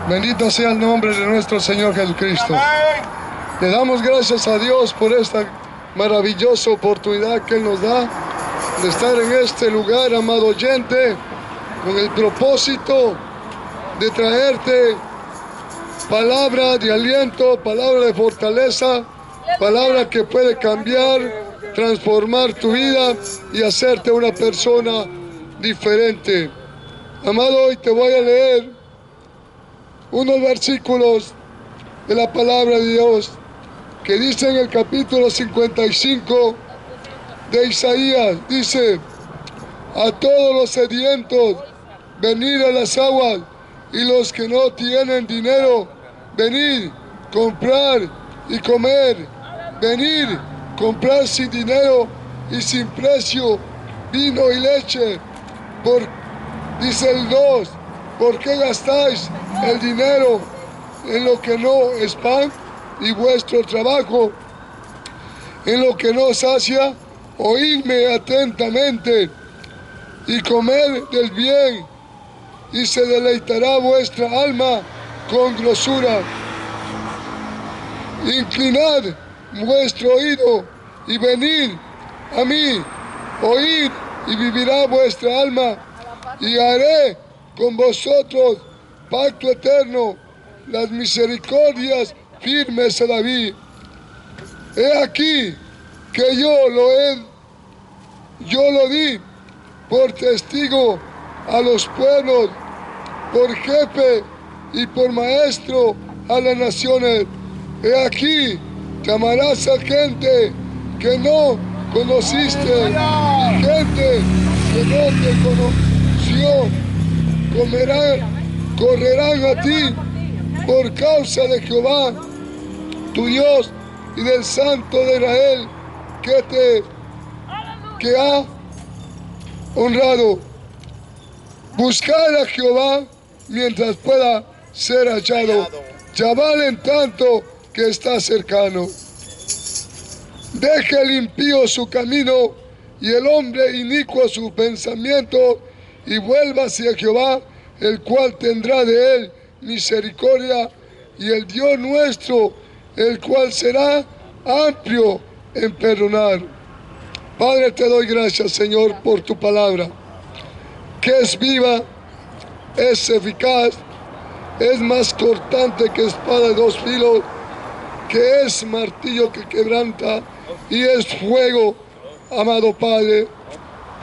Bendito sea el nombre de nuestro Señor Jesucristo. Le damos gracias a Dios por esta maravillosa oportunidad que Él nos da de estar en este lugar, amado oyente, con el propósito de traerte palabra de aliento, palabra de fortaleza, palabra que puede cambiar, transformar tu vida y hacerte una persona diferente. Amado, hoy te voy a leer unos versículos de la palabra de Dios que dice en el capítulo 55 de Isaías, dice: a todos los sedientos, venid a las aguas, y los que no tienen dinero, venid, comprar y comer. Venid, comprar sin dinero y sin precio vino y leche. Dice el 2, ¿por qué gastáis el dinero en lo que no es pan y vuestro trabajo en lo que no sacia? Oídme atentamente y comed del bien, y se deleitará vuestra alma con grosura. Inclinad vuestro oído y venid a mí, oíd y vivirá vuestra alma, y haré con vosotros pacto eterno, las misericordias firmes a David. He aquí que yo lo di por testigo a los pueblos, por jefe y por maestro a las naciones. He aquí, llamarás a gente que no conociste, y gente que no te conoció, correrán a ti por causa de Jehová, tu Dios, y del Santo de Israel, que ha honrado. Buscar a Jehová mientras pueda ser hallado. Llamad en tanto que está cercano. Deje el impío su camino y el hombre inicuo su pensamiento, y vuelva hacia Jehová, el cual tendrá de él misericordia, y el Dios nuestro, el cual será amplio en perdonar. Padre, te doy gracias, Señor, por tu palabra, que es viva, es eficaz, es más cortante que espada de dos filos, que es martillo que quebranta y es fuego, amado Padre.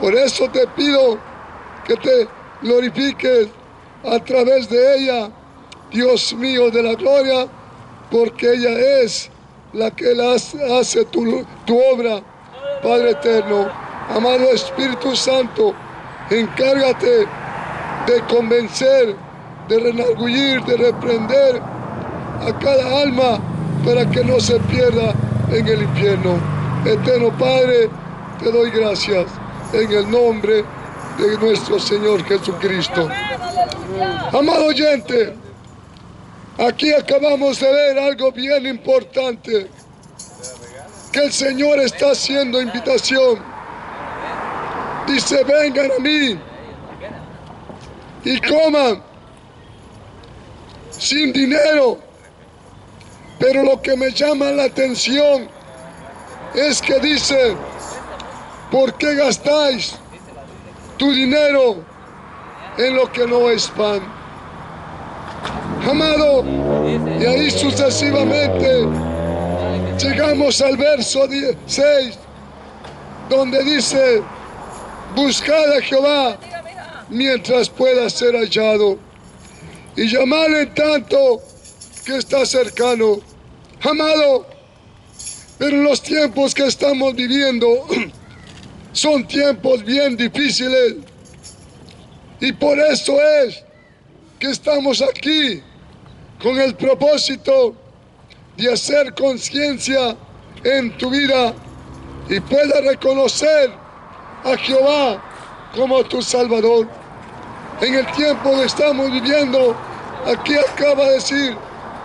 Por eso te pido que te glorifiques a través de ella, Dios mío de la gloria, porque ella es la que hace tu obra, Padre eterno. Amado Espíritu Santo, encárgate de convencer, de redarguir, de reprender a cada alma para que no se pierda en el infierno. Eterno Padre, te doy gracias en el nombre de nuestro Señor Jesucristo. Amado oyente, aquí acabamos de ver algo bien importante, que el Señor está haciendo invitación. Dice: vengan a mí y coman sin dinero. Pero lo que me llama la atención es que dice: ¿por qué gastáis tu dinero en lo que no es pan? Amado, y ahí sucesivamente llegamos al verso 16, donde dice: buscad a Jehová mientras pueda ser hallado, y llamadle en tanto que está cercano. Amado, pero los tiempos que estamos viviendo son tiempos bien difíciles, y por eso es que estamos aquí con el propósito de hacer conciencia en tu vida y puedas reconocer a Jehová como tu Salvador. En el tiempo que estamos viviendo, aquí acaba de decir: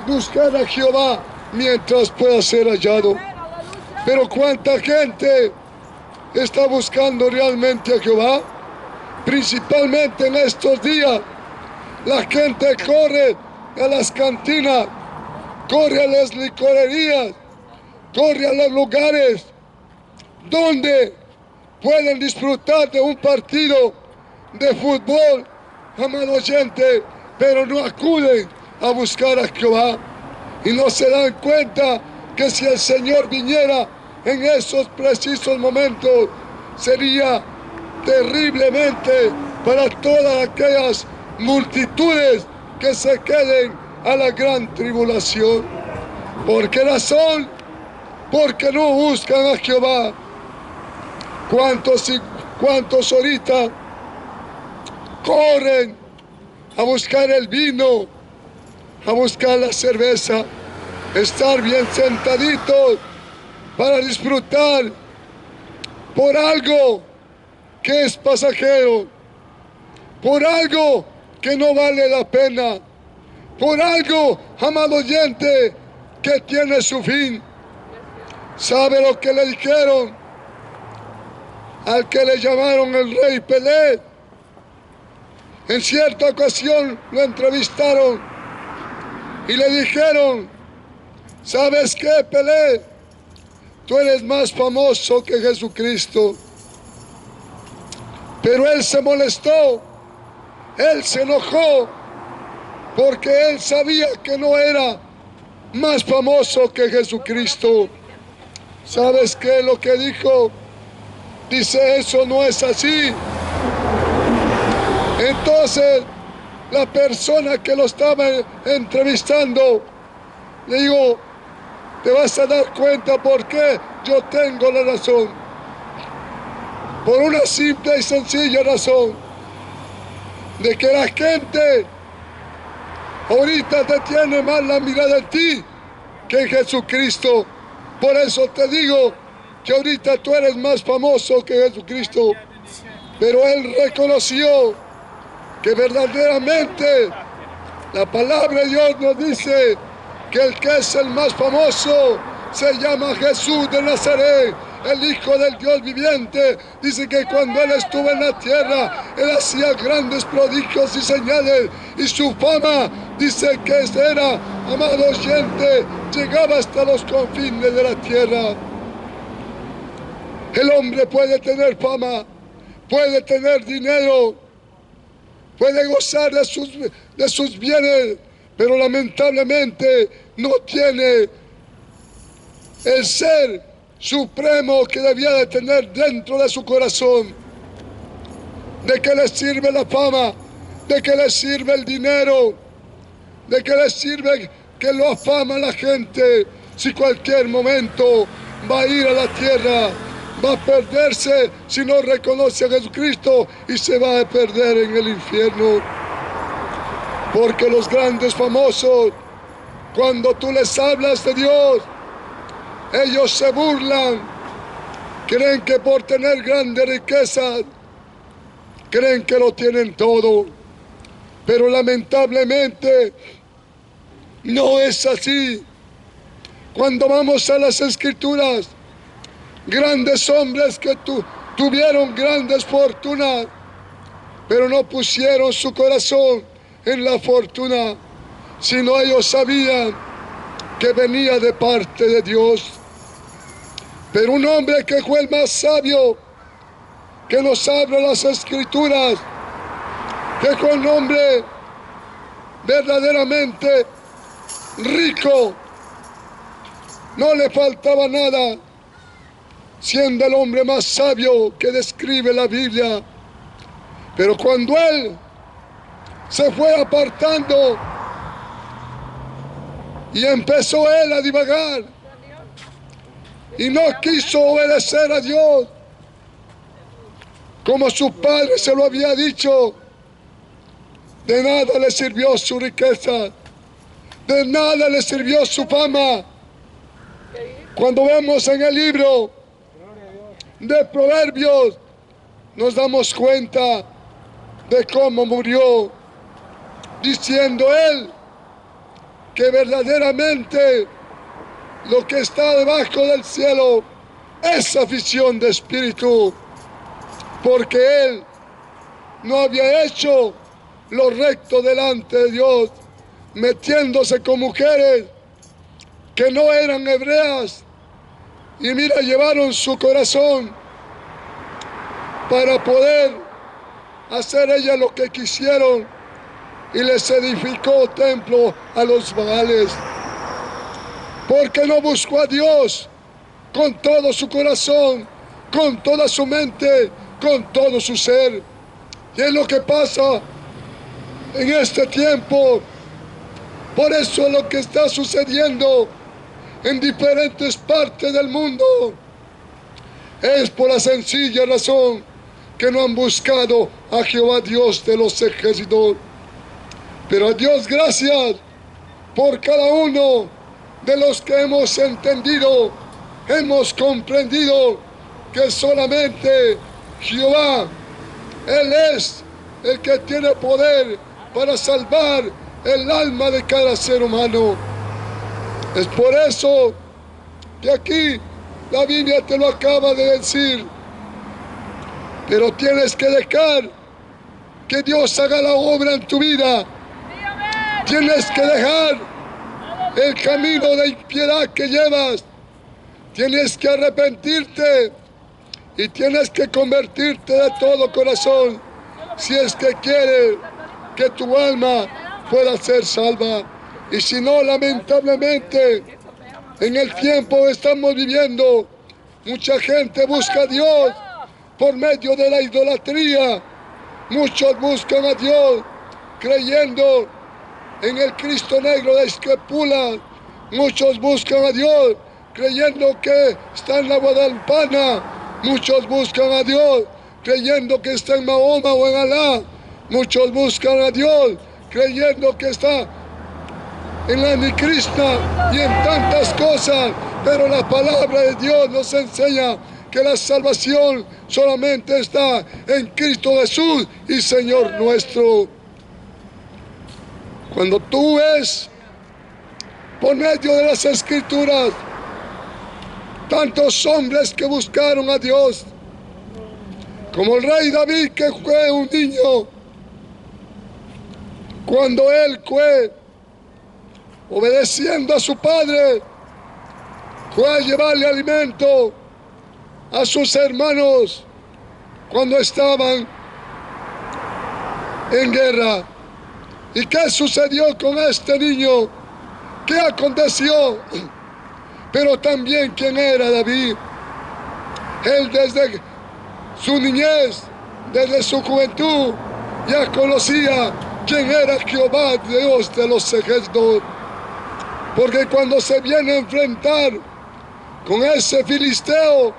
buscar a Jehová mientras pueda ser hallado. Pero ¿cuánta gente está buscando realmente a Jehová? Principalmente en estos días, la gente corre a las cantinas, corre a las licorerías, corre a los lugares donde pueden disfrutar de un partido de fútbol, amado oyente, pero no acuden a buscar a Jehová y no se dan cuenta que si el Señor viniera en esos precisos momentos, sería terriblemente para todas aquellas multitudes que se queden a la gran tribulación. ¿Por qué razón? Porque no buscan a Jehová. ¿Cuántos ahorita corren a buscar el vino, a buscar la cerveza, estar bien sentaditos para disfrutar por algo que es pasajero, por algo que no vale la pena, por algo, amado oyente, que tiene su fin? ¿Sabe lo que le dijeron al que le llamaron el rey Pelé? En cierta ocasión lo entrevistaron y le dijeron: ¿sabes qué, Pelé? Tú eres más famoso que Jesucristo. Pero él se molestó, él se enojó, porque él sabía que no era más famoso que Jesucristo. ¿Sabes qué es lo que dijo? Dice: eso no es así. Entonces la persona que lo estaba entrevistando le dijo: te vas a dar cuenta por qué yo tengo la razón. Por una simple y sencilla razón, de que la gente ahorita te tiene más la mirada en ti que en Jesucristo. Por eso te digo que ahorita tú eres más famoso que Jesucristo. Pero él reconoció que verdaderamente la palabra de Dios nos dice que el que es el más famoso se llama Jesús de Nazaret, el Hijo del Dios viviente. Dice que cuando él estuvo en la tierra, él hacía grandes prodigios y señales, y su fama, dice que era, amado oyente, llegaba hasta los confines de la tierra. El hombre puede tener fama, puede tener dinero, puede gozar de sus bienes, pero lamentablemente no tiene el ser supremo que debía de tener dentro de su corazón. ¿De qué le sirve la fama? ¿De qué le sirve el dinero? ¿De qué le sirve que lo afama la gente si cualquier momento va a ir a la tierra? Va a perderse si no reconoce a Jesucristo y se va a perder en el infierno. Porque los grandes famosos, cuando tú les hablas de Dios, ellos se burlan, creen que por tener grandes riquezas, creen que lo tienen todo. Pero lamentablemente no es así. Cuando vamos a las Escrituras, grandes hombres que tuvieron grandes fortunas, pero no pusieron su corazón en la fortuna, sino ellos sabían que venía de parte de Dios. Pero un hombre que fue el más sabio, que nos habla las Escrituras, que fue un hombre verdaderamente rico, no le faltaba nada, siendo el hombre más sabio que describe la Biblia. Pero cuando él se fue apartando y empezó él a divagar y no quiso obedecer a Dios como su padre se lo había dicho, de nada le sirvió su riqueza, de nada le sirvió su fama. Cuando vemos en el libro de Proverbios, nos damos cuenta de cómo murió, diciendo él que verdaderamente lo que está debajo del cielo es afición de espíritu, porque él no había hecho lo recto delante de Dios, metiéndose con mujeres que no eran hebreas. Y mira, llevaron su corazón para poder hacer ellas lo que quisieron, y les edificó templo a los Baales. Porque no buscó a Dios con todo su corazón, con toda su mente, con todo su ser. Y es lo que pasa en este tiempo. Por eso es lo que está sucediendo en diferentes partes del mundo. Es por la sencilla razón que no han buscado a Jehová Dios de los ejércitos. Pero a Dios gracias por cada uno de los que hemos entendido, hemos comprendido que solamente Jehová, Él es el que tiene poder para salvar el alma de cada ser humano. Es por eso que aquí la Biblia te lo acaba de decir. Pero tienes que dejar que Dios haga la obra en tu vida. Tienes que dejar el camino de impiedad que llevas. Tienes que arrepentirte y tienes que convertirte de todo corazón si es que quieres que tu alma pueda ser salva. Y si no, lamentablemente, en el tiempo que estamos viviendo, mucha gente busca a Dios por medio de la idolatría. Muchos buscan a Dios creyendo en el Cristo negro de Esquipula. Muchos buscan a Dios creyendo que está en la Guadalupana. Muchos buscan a Dios creyendo que está en Mahoma o en Alá. Muchos buscan a Dios creyendo que está en la Nicrista y en tantas cosas. Pero la palabra de Dios nos enseña que la salvación solamente está en Cristo Jesús y Señor nuestro. Cuando tú ves por medio de las Escrituras tantos hombres que buscaron a Dios, como el rey David, que fue un niño, cuando él fue obedeciendo a su padre, fue a llevarle alimento a sus hermanos cuando estaban en guerra. ¿Y qué sucedió con este niño? ¿Qué aconteció? Pero también, ¿quién era David? Él desde su niñez, desde su juventud, ya conocía quién era Jehová, Dios de los ejércitos. Porque cuando se viene a enfrentar con ese filisteo,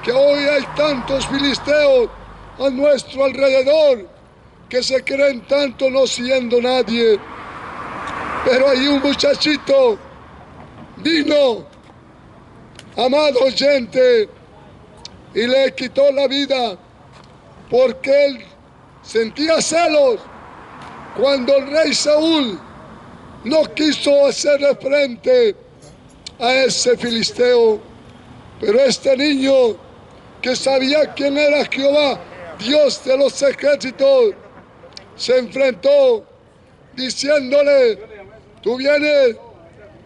que hoy hay tantos filisteos a nuestro alrededor, que se creen tanto no siendo nadie. Pero hay un muchachito, vino, amado oyente, y le quitó la vida, porque él sentía celos cuando el rey Saúl no quiso hacerle frente a ese filisteo. Pero este niño, que sabía quién era Jehová, Dios de los ejércitos, se enfrentó diciéndole: tú vienes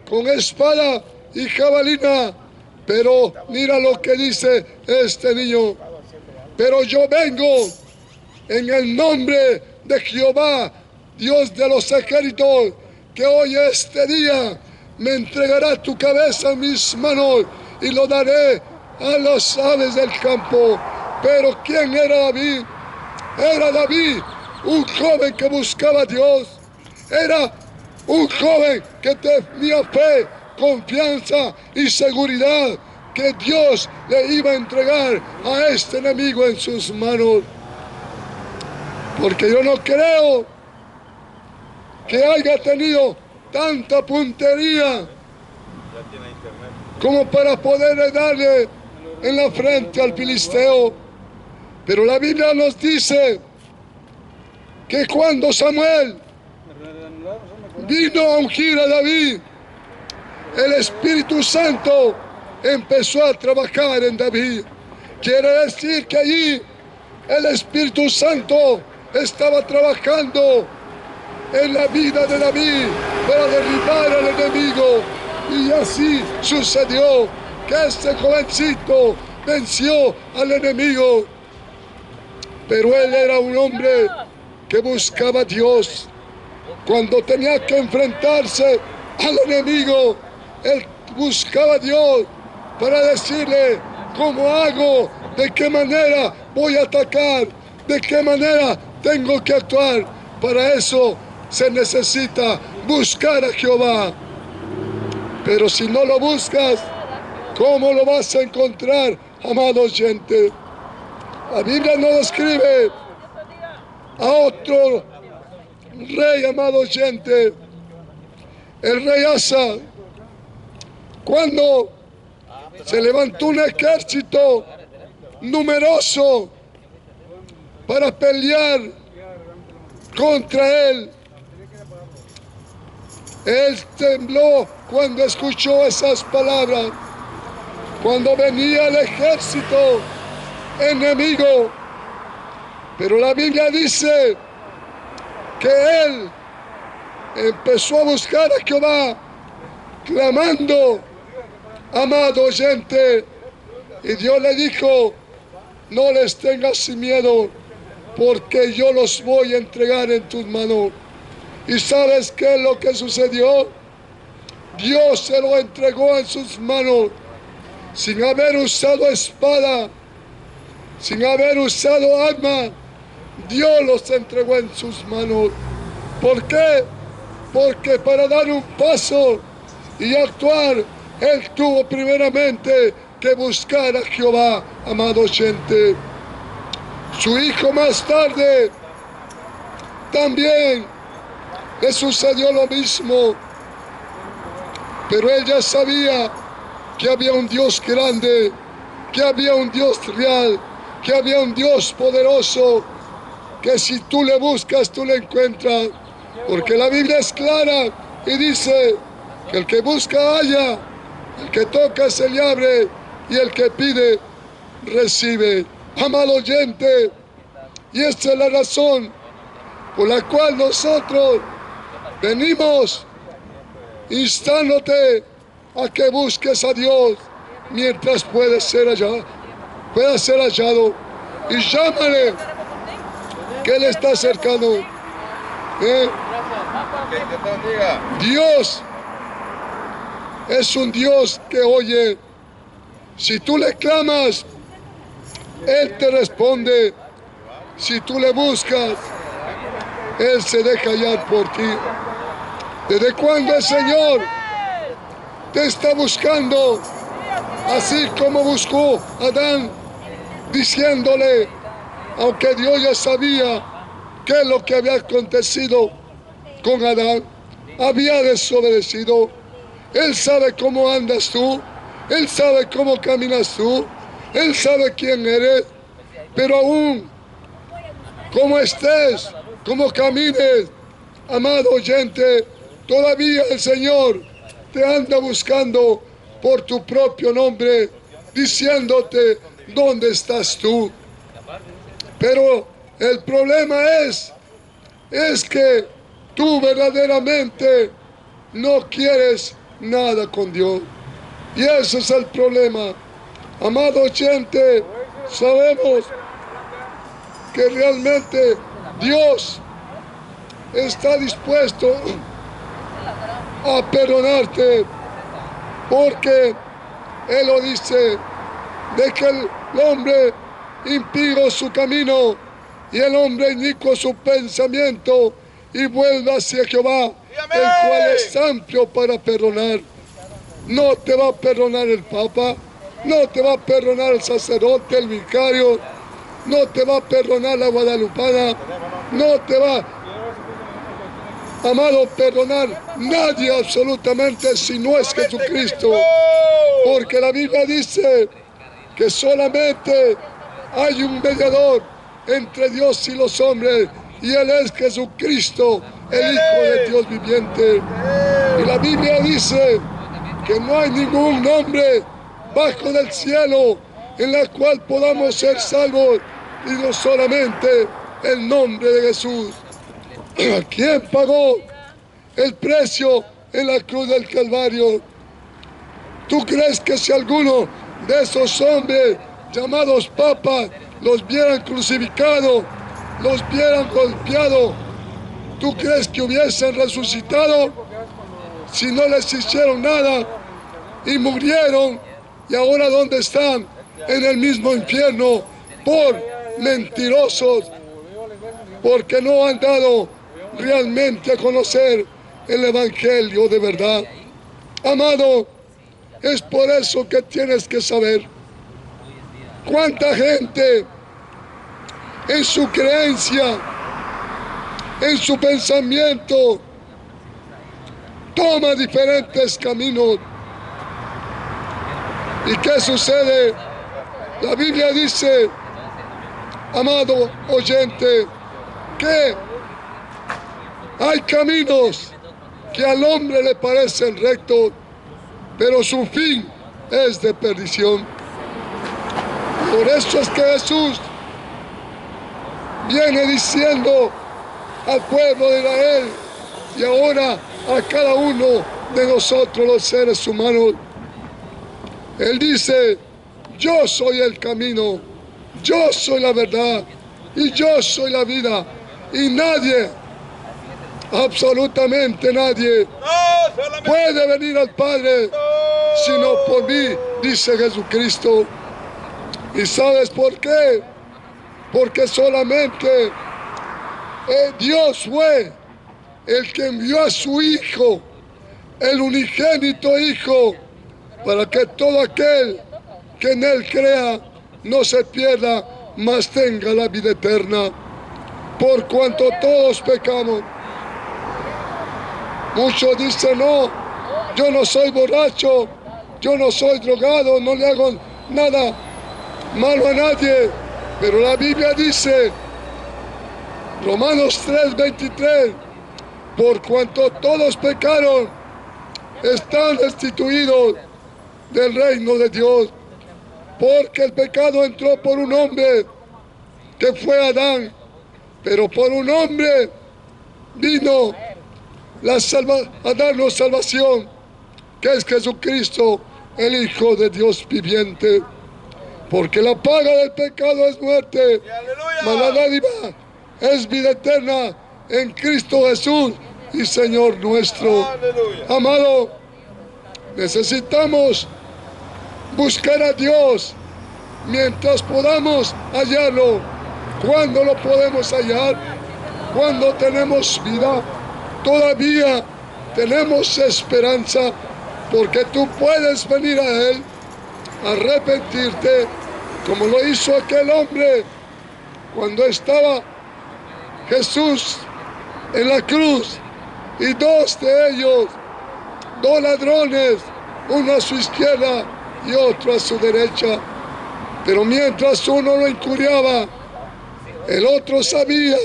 con espada y jabalina, pero mira lo que dice este niño: pero yo vengo en el nombre de Jehová, Dios de los ejércitos, que hoy este día me entregará tu cabeza en mis manos y lo daré a las aves del campo. Pero ¿quién era David? Era David, un joven que buscaba a Dios. Era un joven que tenía fe, confianza y seguridad que Dios le iba a entregar a este enemigo en sus manos. Porque yo no creo que haya tenido tanta puntería como para poder darle en la frente al filisteo. Pero la Biblia nos dice que cuando Samuel vino a ungir a David, el Espíritu Santo empezó a trabajar en David. Quiere decir que allí el Espíritu Santo estaba trabajando en la vida de David para derribar al enemigo. Y así sucedió, que este jovencito venció al enemigo. Pero él era un hombre que buscaba a Dios. Cuando tenía que enfrentarse al enemigo, él buscaba a Dios para decirle: ¿cómo hago? ¿De qué manera voy a atacar? ¿De qué manera tengo que actuar? Para eso se necesita buscar a Jehová. Pero si no lo buscas, ¿cómo lo vas a encontrar, amado oyente? La Biblia no describe a otro rey, amado oyente, el rey Asa, cuando se levantó un ejército numeroso para pelear contra él. Él tembló cuando escuchó esas palabras. Cuando venía el ejército enemigo. Pero la Biblia dice que él empezó a buscar a Jehová, clamando, amado oyente, y Dios le dijo: no les tengas miedo, porque yo los voy a entregar en tus manos. ¿Y sabes qué es lo que sucedió? Dios se lo entregó en sus manos, sin haber usado espada, sin haber usado arma. Dios los entregó en sus manos. ¿Por qué? Porque para dar un paso y actuar, él tuvo primeramente que buscar a Jehová, amado oyente. Su hijo más tarde también le sucedió lo mismo, pero él ya sabía que había un Dios grande, que había un Dios real, que había un Dios poderoso, que si tú le buscas, tú le encuentras, porque la Biblia es clara y dice que el que busca halla, el que toca se le abre y el que pide recibe. Amado oyente, y esta es la razón por la cual nosotros venimos instándote a que busques a Dios mientras pueda ser hallado, y llámale, que Él está cercano. Dios es un Dios que oye. Si tú le clamas, Él te responde. Si tú le buscas, Él se deja hallar por ti. ¿Desde cuándo el Señor te está buscando? Así como buscó a Adán, diciéndole, aunque Dios ya sabía qué es lo que había acontecido con Adán, había desobedecido. Él sabe cómo andas tú, Él sabe cómo caminas tú, Él sabe quién eres, pero aún como estés, como camines, amado oyente, todavía el Señor te anda buscando por tu propio nombre, diciéndote: ¿dónde estás tú? Pero el problema es que tú verdaderamente no quieres nada con Dios. Y ese es el problema. Amado oyente, sabemos que realmente Dios está dispuesto a perdonarte, porque Él lo dice, de que el hombre impío su camino y el hombre inicuo su pensamiento, y vuelva hacia Jehová, el cual es amplio para perdonar. No te va a perdonar el Papa, no te va a perdonar el sacerdote, el vicario, no te va a perdonar la guadalupana, no te va, amado, perdonar nadie absolutamente, si no es Jesucristo. Porque la Biblia dice que solamente hay un mediador entre Dios y los hombres, y Él es Jesucristo, el Hijo de Dios viviente. Y la Biblia dice que no hay ningún nombre bajo del cielo en la cual podamos ser salvos, y no solamente el nombre de Jesús. ¿Quién pagó el precio en la cruz del Calvario. ¿Tú crees que si alguno de esos hombres llamados papas los vieran crucificado, los vieran golpeado, tú crees que hubiesen resucitado? Si no les hicieron nada y murieron, y ahora ¿dónde están? En el mismo infierno, por mentirosos, porque no han dado realmente a conocer el Evangelio de verdad. Amado, es por eso que tienes que saber cuánta gente en su creencia, en su pensamiento, toma diferentes caminos. ¿Y qué sucede? La Biblia dice, amado oyente, que hay caminos que al hombre le parecen rectos, pero su fin es de perdición. Por eso es que Jesús viene diciendo al pueblo de Israel y ahora a cada uno de nosotros los seres humanos. Él dice, yo soy el camino, yo soy la verdad y yo soy la vida, y nadie, absolutamente nadie, puede venir al Padre sino por mí, dice Jesucristo. ¿Y sabes por qué? Porque solamente Dios fue el que envió a su Hijo, el unigénito Hijo, para que todo aquel que en Él crea no se pierda, mas tenga la vida eterna. Por cuanto todos pecamos. Muchos dicen, no, yo no soy borracho, yo no soy drogado, no le hago nada malo a nadie. Pero la Biblia dice, Romanos 3:23, por cuanto todos pecaron, están destituidos del reino de Dios. Porque el pecado entró por un hombre, que fue Adán, pero por un hombre vino a darnos salvación, que es Jesucristo, el Hijo de Dios viviente. Porque la paga del pecado es muerte, mas la dádiva es vida eterna en Cristo Jesús y Señor nuestro. Aleluya. Amado, necesitamos buscar a Dios mientras podamos hallarlo. ¿Cuándo lo podemos hallar? Cuando tenemos vida. Todavía tenemos esperanza, porque tú puedes venir a Él, arrepentirte, como lo hizo aquel hombre cuando estaba Jesús en la cruz, y dos de ellos, dos ladrones, uno a su izquierda y otro a su derecha. Pero mientras uno lo injuriaba, el otro sabía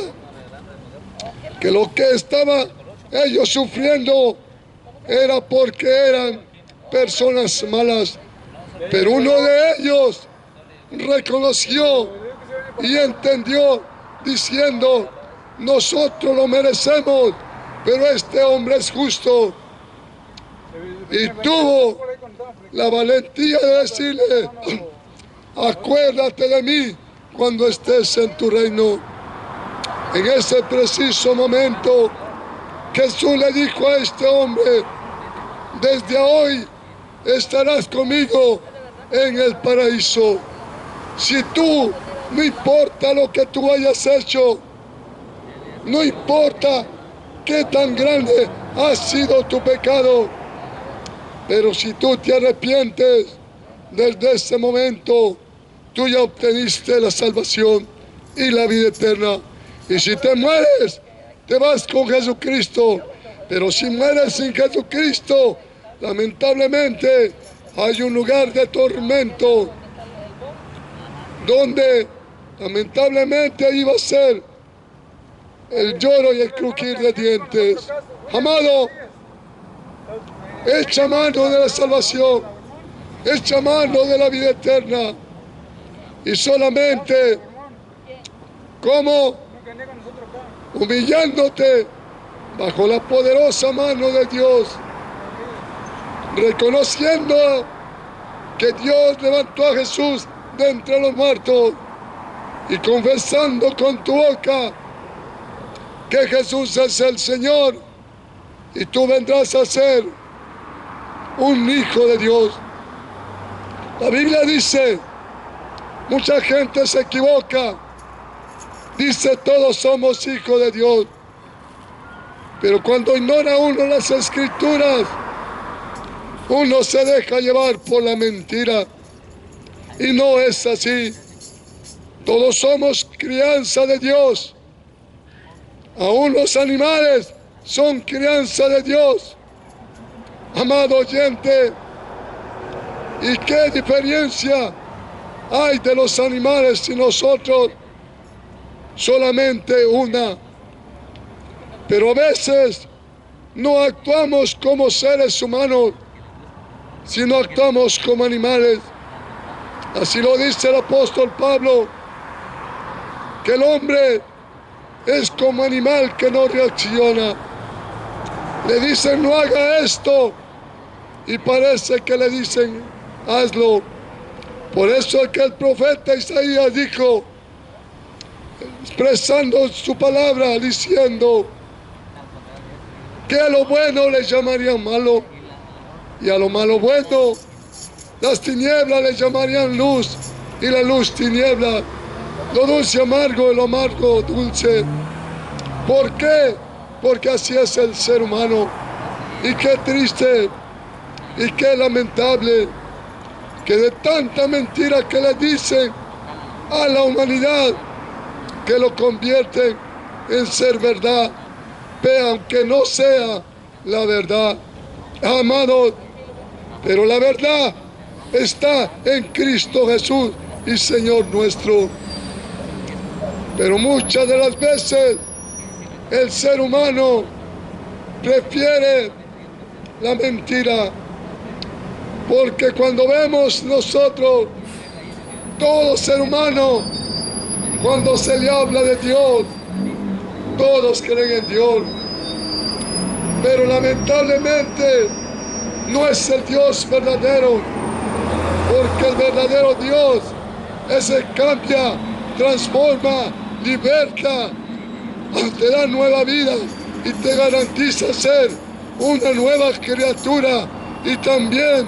que lo que estaban ellos sufriendo era porque eran personas malas. Pero uno de ellos reconoció y entendió, diciendo, nosotros lo merecemos, pero este hombre es justo. Y tuvo la valentía de decirle, acuérdate de mí cuando estés en tu reino. En ese preciso momento, Jesús le dijo a este hombre, desde hoy estarás conmigo en el paraíso. Si tú, no importa lo que tú hayas hecho, no importa qué tan grande ha sido tu pecado, pero si tú te arrepientes, desde ese momento, tú ya obteniste la salvación y la vida eterna. Y si te mueres, te vas con Jesucristo. Pero si mueres sin Jesucristo, lamentablemente hay un lugar de tormento, donde lamentablemente iba a ser el lloro y el crujir de dientes. Amado, echa mano de la salvación, echa mano de la vida eterna, y solamente como humillándote bajo la poderosa mano de Dios, reconociendo que Dios levantó a Jesús de entre los muertos y confesando con tu boca que Jesús es el Señor y tú vendrás a ser un hijo de Dios. La Biblia dice, mucha gente se equivoca, dice todos somos hijos de Dios, pero cuando ignora uno las Escrituras, uno se deja llevar por la mentira y no es así. Todos somos crianza de Dios, aún los animales son crianza de Dios. Amado oyente, ¿y qué diferencia hay de los animales y nosotros? Solamente una. Pero a veces no actuamos como seres humanos, sino actuamos como animales. Así lo dice el apóstol Pablo, que el hombre es como animal que no reacciona. Le dicen no haga esto y parece que le dicen hazlo. Por eso es que el profeta Isaías dijo, expresando su palabra, diciendo que a lo bueno le llamarían malo y a lo malo bueno. Las tinieblas le llamarían luz y la luz tiniebla. Lo dulce amargo y lo amargo dulce. ¿Por qué? Porque así es el ser humano. Y qué triste y qué lamentable que de tanta mentira que le dicen a la humanidad, que lo convierten en ser verdad, pero aunque no sea la verdad, amados, pero la verdad está en Cristo Jesús y Señor nuestro. Pero muchas de las veces el ser humano prefiere la mentira, porque cuando vemos nosotros, todo ser humano, cuando se le habla de Dios, todos creen en Dios, pero lamentablemente no es el Dios verdadero, porque el verdadero Dios ese cambia, transforma, liberta, te da nueva vida y te garantiza ser una nueva criatura. Y también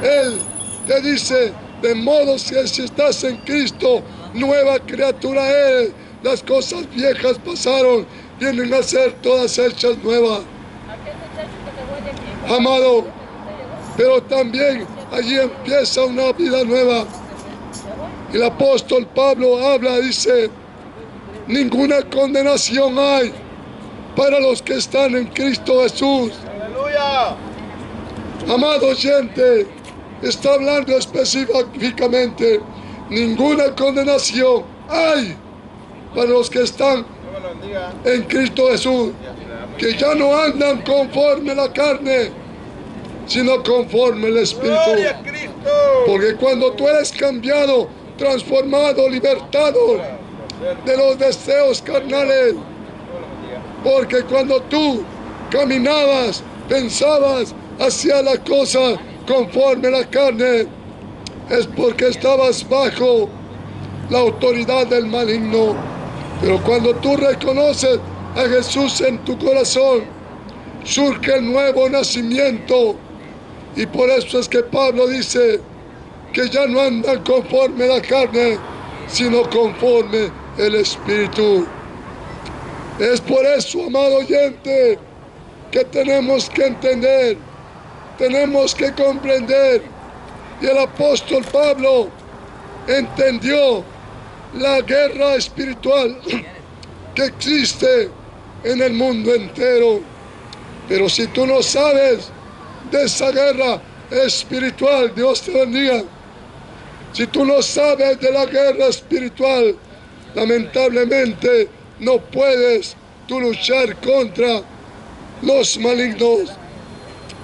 Él te dice, de modo que si estás en Cristo, nueva criatura eres. Las cosas viejas pasaron, vienen a ser todas hechas nuevas. Amado, pero también allí empieza una vida nueva. El apóstol Pablo habla, dice, ninguna condenación hay para los que están en Cristo Jesús. ¡Aleluya! Amado oyente, está hablando específicamente, ninguna condenación hay para los que están en Cristo Jesús, que ya no andan conforme a la carne, sino conforme al Espíritu. Porque cuando tú eres cambiado, transformado, libertado de los deseos carnales, porque cuando tú caminabas, pensabas, hacías las cosas conforme a la carne, es porque estabas bajo la autoridad del maligno. Pero cuando tú reconoces a Jesús en tu corazón, surge el nuevo nacimiento. Y por eso es que Pablo dice que ya no andan conforme a la carne, sino conforme el Espíritu. Es por eso, amado oyente, que tenemos que entender, tenemos que comprender. Y el apóstol Pablo entendió la guerra espiritual que existe en el mundo entero. Pero si tú no sabes de esa guerra espiritual, Dios te bendiga. Si tú no sabes de la guerra espiritual, lamentablemente no puedes tú luchar contra los malignos,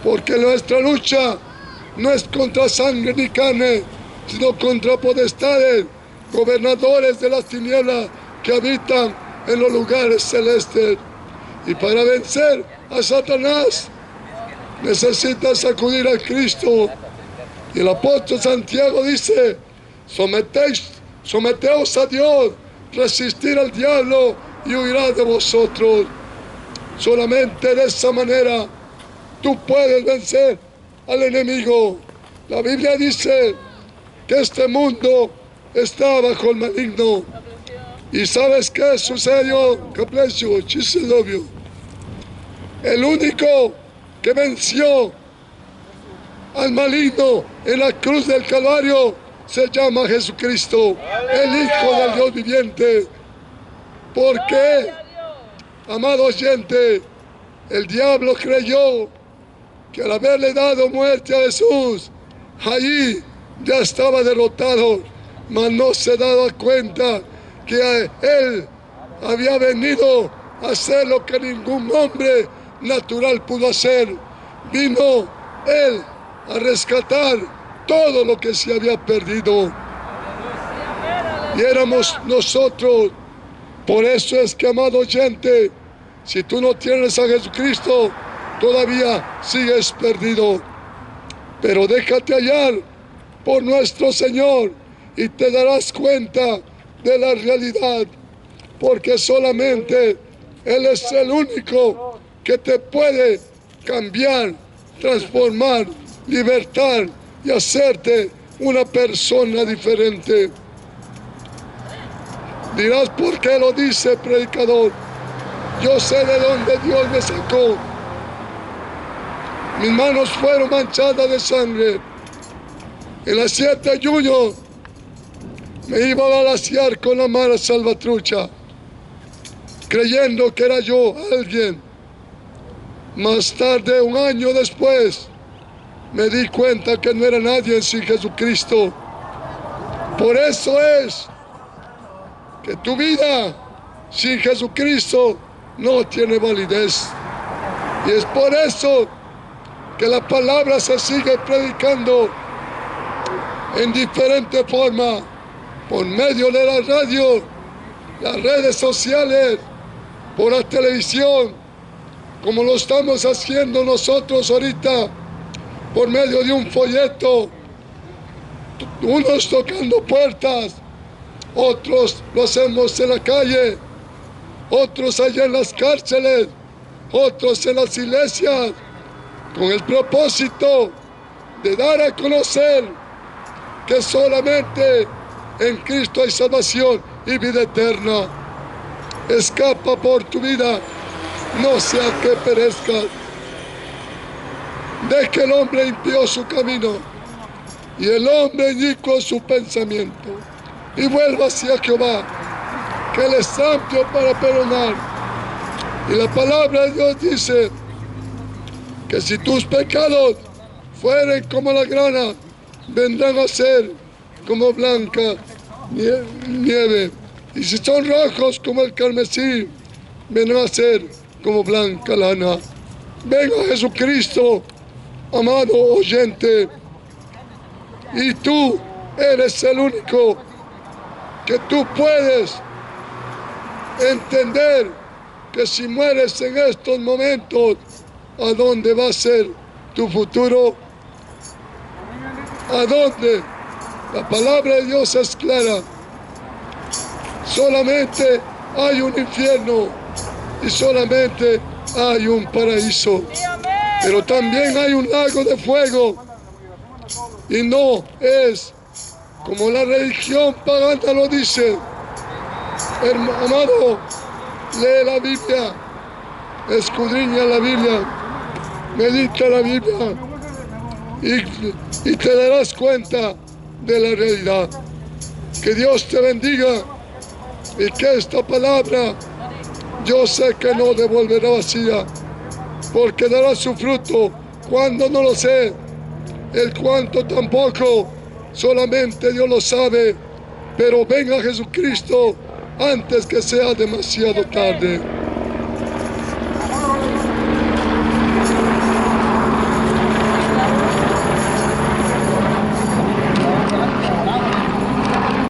porque nuestra lucha no es contra sangre ni carne, sino contra potestades, gobernadores de las tinieblas que habitan en los lugares celestes. Y para vencer a Satanás necesitas acudir a Cristo. Y el apóstol Santiago dice: someteos a Dios, resistir al diablo y huirá de vosotros. Solamente de esa manera tú puedes vencer al enemigo. La Biblia dice que este mundo está bajo el maligno. ¿Y sabes qué sucedió? God bless you, Jesus love you. El único que venció al maligno en la cruz del Calvario se llama Jesucristo, el Hijo del Dios viviente. ¿Por qué? Amado oyente, el diablo creyó que al haberle dado muerte a Jesús, allí ya estaba derrotado, mas no se daba cuenta que él había venido a hacer lo que ningún hombre natural pudo hacer. Vino él a rescatar todo lo que se había perdido. Y éramos nosotros. Por eso es que, amado oyente, si tú no tienes a Jesucristo, todavía sigues perdido. Pero déjate hallar por nuestro Señor y te darás cuenta de la realidad, porque solamente Él es el único que te puede cambiar, transformar, libertar y hacerte una persona diferente. Dirás: ¿por qué lo dice, predicador? Yo sé de dónde Dios me sacó. Mis manos fueron manchadas de sangre. En las 7 de junio me iba a balacear con la mala salvatrucha, creyendo que era yo alguien. Más tarde, un año después, me di cuenta que no era nadie sin Jesucristo. Por eso es que tu vida sin Jesucristo no tiene validez. Y es por eso que la palabra se sigue predicando en diferente forma, por medio de la radio, las redes sociales, por la televisión, como lo estamos haciendo nosotros ahorita, por medio de un folleto, unos tocando puertas, otros lo hacemos en la calle, otros allá en las cárceles, otros en las iglesias, con el propósito de dar a conocer que solamente en Cristo hay salvación y vida eterna. Escapa por tu vida, no sea que perezcas. Deje el hombre impío su camino y el hombre inicuo su pensamiento, y vuelva hacia Jehová, que Él es amplio para perdonar. Y la palabra de Dios dice que si tus pecados fueren como la grana, vendrán a ser como blanca nieve. Y si son rojos como el carmesí, vendrán a ser como blanca lana. Venga Jesucristo, amado oyente, y tú eres el único que tú puedes entender que si mueres en estos momentos, ¿a dónde va a ser tu futuro? ¿A dónde? La palabra de Dios es clara. Solamente hay un infierno y solamente hay un paraíso. Pero también hay un lago de fuego. Y no es como la religión pagana lo dice. Amado, lee la Biblia, escudriña la Biblia, medita la Biblia y te darás cuenta de la realidad. Que Dios te bendiga y que esta palabra yo sé que no devolverá vacía, porque dará su fruto. Cuando no lo sé, el cuánto tampoco, solamente Dios lo sabe. Pero venga Jesucristo antes que sea demasiado tarde.